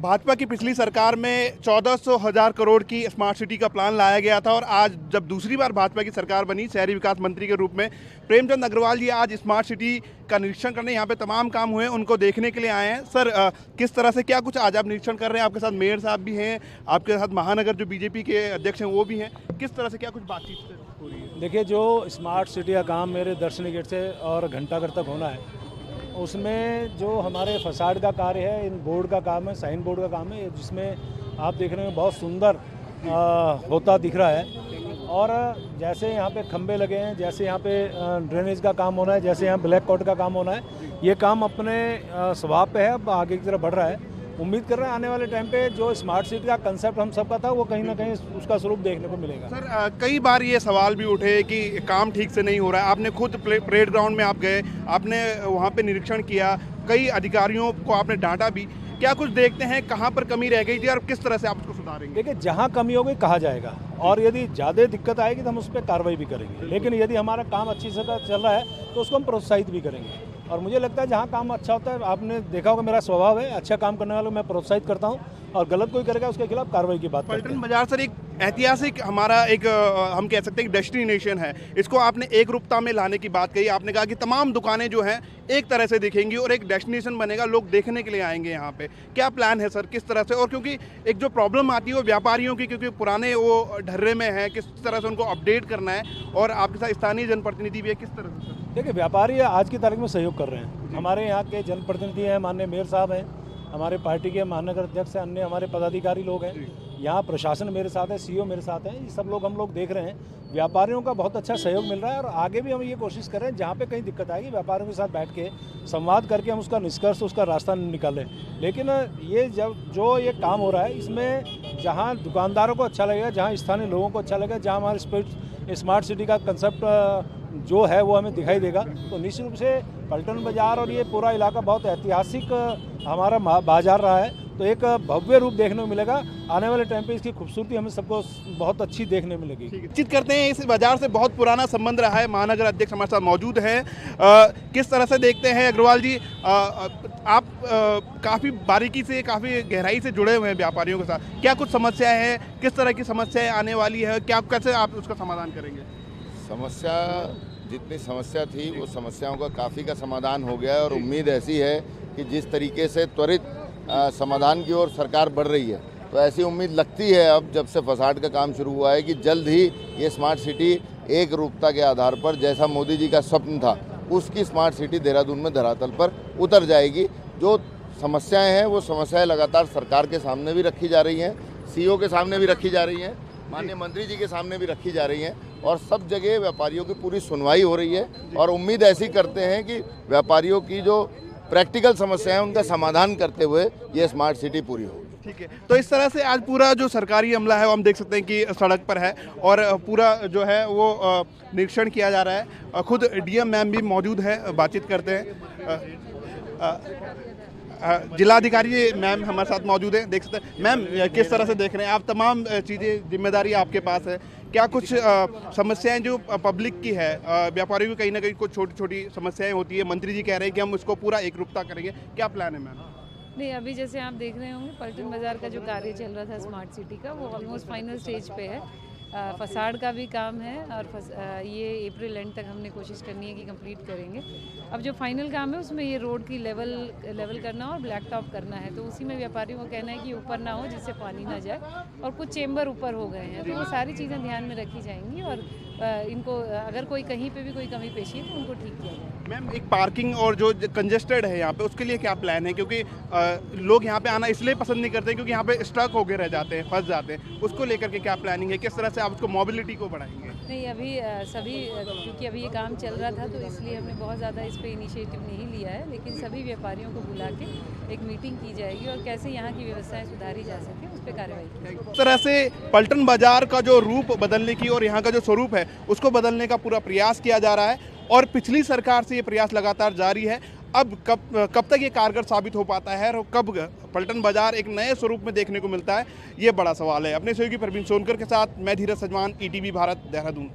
भाजपा की पिछली सरकार में 1400 करोड़ की स्मार्ट सिटी का प्लान लाया गया था और आज जब दूसरी बार भाजपा की सरकार बनी, शहरी विकास मंत्री के रूप में प्रेमचंद अग्रवाल जी आज स्मार्ट सिटी का निरीक्षण करने यहाँ पे तमाम काम हुए उनको देखने के लिए आए हैं। सर, किस तरह से क्या कुछ आज आप निरीक्षण कर रहे हैं? आपके साथ मेयर साहब भी हैं, आपके साथ महानगर जो बीजेपी के अध्यक्ष हैं वो भी हैं। किस तरह से क्या कुछ बातचीत हो रही है? देखिए, जो स्मार्ट सिटी का काम मेरे दर्शनी गेट से और घंटाघर तक होना है, उसमें जो हमारे फसाड का कार्य है, इन बोर्ड का काम है, साइन बोर्ड का काम है, जिसमें आप देख रहे हैं बहुत सुंदर होता दिख रहा है। और जैसे यहाँ पे खंबे लगे हैं, जैसे यहाँ पे ड्रेनेज का काम होना है, जैसे यहाँ ब्लैक कॉट का काम होना है, ये काम अपने स्वभाव पे है, अब आगे की तरफ बढ़ रहा है। उम्मीद कर रहे हैं आने वाले टाइम पे जो स्मार्ट सिटी का कंसेप्ट हम सबका था वो कहीं ना कहीं उसका स्वरूप देखने को मिलेगा। सर, कई बार ये सवाल भी उठे कि काम ठीक से नहीं हो रहा है। आपने खुद परेड ग्राउंड में आप गए, आपने वहाँ पे निरीक्षण किया, कई अधिकारियों को आपने डांटा भी। क्या कुछ देखते हैं कहाँ पर कमी रह गई थी और किस तरह से आप उसको सुधारेंगे? देखिए, जहाँ कमी हो गई कहा जाएगा और यदि ज़्यादा दिक्कत आएगी तो हम उस पर कार्रवाई भी करेंगे, लेकिन यदि हमारा काम अच्छी से चल रहा है तो उसको हम प्रोत्साहित भी करेंगे। और मुझे लगता है जहाँ काम अच्छा होता है, आपने देखा होगा मेरा स्वभाव है, अच्छा काम करने वालों को मैं प्रोत्साहित करता हूँ और गलत कोई करेगा उसके खिलाफ कार्रवाई की बात करते हैं। पलटन बाजार सर एक ऐतिहासिक हमारा एक हम कह सकते हैं डेस्टिनेशन है। इसको आपने एक रूपता में लाने की बात कही। आपने कहा कि तमाम दुकानें जो हैं एक तरह से दिखेंगी और एक डेस्टिनेशन बनेगा, लोग देखने के लिए आएंगे यहाँ पे। क्या प्लान है सर, किस तरह से? और क्योंकि एक जो प्रॉब्लम आती है वो व्यापारियों की, क्योंकि पुराने वो ढर्रे में है, किस तरह से उनको अपडेट करना है और आपके साथ स्थानीय जनप्रतिनिधि भी है, किस तरह से? देखिए, व्यापारी आज की तारीख में सहयोग कर रहे हैं। हमारे यहाँ के जनप्रतिनिधि हैं, माननीय मेयर साहब हैं, हमारे पार्टी के महानगर अध्यक्ष हैं, अन्य हमारे पदाधिकारी लोग हैं, यहाँ प्रशासन मेरे साथ है, सीईओ मेरे साथ हैं। ये सब लोग हम लोग देख रहे हैं, व्यापारियों का बहुत अच्छा सहयोग मिल रहा है और आगे भी हम ये कोशिश कर रहे हैं जहाँ पे कहीं दिक्कत आएगी व्यापारियों के साथ बैठ के संवाद करके हम उसका निष्कर्ष, उसका रास्ता निकालें। लेकिन ये जो ये काम हो रहा है, इसमें जहाँ दुकानदारों को अच्छा लगेगा, जहाँ स्थानीय लोगों को अच्छा लगेगा, जहाँ हमारे स्मार्ट सिटी का कंसेप्ट जो है वो हमें दिखाई देगा, तो निश्चित रूप से पलटन बाजार और ये पूरा इलाका बहुत ऐतिहासिक हमारा बाजार रहा है, तो एक भव्य रूप देखने को मिलेगा। आने वाले टाइम पे इसकी खूबसूरती हमें सबको बहुत अच्छी देखने में मिलेगी। बातचीत करते हैं, इस बाजार से बहुत पुराना संबंध रहा है। महानगर अध्यक्ष हमारे साथ मौजूद हैं। किस तरह से देखते हैं अग्रवाल जी, आप काफ़ी बारीकी से, काफ़ी गहराई से जुड़े हुए हैं व्यापारियों के साथ। क्या कुछ समस्याएं हैं, किस तरह की समस्याएं आने वाली है, क्या कैसे आप उसका समाधान करेंगे? समस्या जितनी समस्या थी वो समस्याओं का काफ़ी का समाधान हो गया है और उम्मीद ऐसी है कि जिस तरीके से त्वरित समाधान की ओर सरकार बढ़ रही है, तो ऐसी उम्मीद लगती है अब जब से फसाड का काम शुरू हुआ है कि जल्द ही ये स्मार्ट सिटी एक रूपता के आधार पर, जैसा मोदी जी का स्वप्न था, उसकी स्मार्ट सिटी देहरादून में धरातल पर उतर जाएगी। जो समस्याएँ हैं वो समस्याएँ लगातार सरकार के सामने भी रखी जा रही हैं, सीईओ के सामने भी रखी जा रही हैं, माननीय मंत्री जी के सामने भी रखी जा रही हैं और सब जगह व्यापारियों की पूरी सुनवाई हो रही है और उम्मीद ऐसी करते हैं कि व्यापारियों की जो प्रैक्टिकल समस्याएं हैं उनका समाधान करते हुए ये स्मार्ट सिटी पूरी होगी। ठीक है, तो इस तरह से आज पूरा जो सरकारी अमला है वो हम देख सकते हैं कि सड़क पर है और पूरा जो है वो निरीक्षण किया जा रहा है। खुद डीएम मैम भी मौजूद है, बातचीत करते हैं। जिलाधिकारी मैम हमारे साथ मौजूद है, देख सकते हैं। मैम, किस तरह से देख रहे हैं आप? तमाम चीज़ें, जिम्मेदारी आपके पास है। क्या कुछ समस्याएं जो पब्लिक की है, व्यापारियों की कहीं ना कहीं कुछ छोटी छोटी समस्याएं होती है, मंत्री जी कह रहे हैं कि हम उसको पूरा एक रूपता करेंगे, क्या प्लान है मैम? नहीं, अभी जैसे आप देख रहे होंगे पलटन बाजार का जो कार्य चल रहा था स्मार्ट सिटी का, वो ऑलमोस्ट फाइनल स्टेज पे है। फसाड का भी काम है और ये अप्रैल एंड तक हमने कोशिश करनी है कि कंप्लीट करेंगे। अब जो फाइनल काम है उसमें ये रोड की लेवल करना और ब्लैक टॉप करना है, तो उसी में व्यापारियों का कहना है कि ऊपर ना हो जिससे पानी ना जाए, और कुछ चेंबर ऊपर हो गए हैं, तो वो सारी चीज़ें ध्यान में रखी जाएंगी और इनको अगर कोई कहीं पे भी कोई कमी पेशी है तो उनको ठीक किया जाए। मैम, एक पार्किंग और जो कंजेस्टेड है यहाँ पे, उसके लिए क्या प्लान है? क्योंकि लोग यहाँ पे आना इसलिए पसंद नहीं करते क्योंकि यहाँ पे स्ट्रक होके रह जाते हैं, फंस जाते हैं। उसको लेकर के क्या प्लानिंग है, किस तरह से आप उसको मोबिलिटी को बढ़ाएंगे? नहीं, अभी सभी, क्योंकि अभी ये काम चल रहा था तो इसलिए हमने बहुत ज़्यादा इस पर इनिशिएटिव नहीं लिया है, लेकिन सभी व्यापारियों को बुला के एक मीटिंग की जाएगी और कैसे यहाँ की व्यवस्थाएं सुधारी जा सके उस पर कार्रवाई की जाएगी। इस तरह से पलटन बाजार का जो रूप बदलने की और यहाँ का जो स्वरूप है उसको बदलने का पूरा प्रयास किया जा रहा है और पिछली सरकार से ये प्रयास लगातार जारी है। अब कब तक ये कारगर साबित हो पाता है और कब पलटन बाजार एक नए स्वरूप में देखने को मिलता है, ये बड़ा सवाल है। अपने सहयोगी परवीन सोनकर के साथ मैं धीरज सजमान, ईटीवी भारत, देहरादून।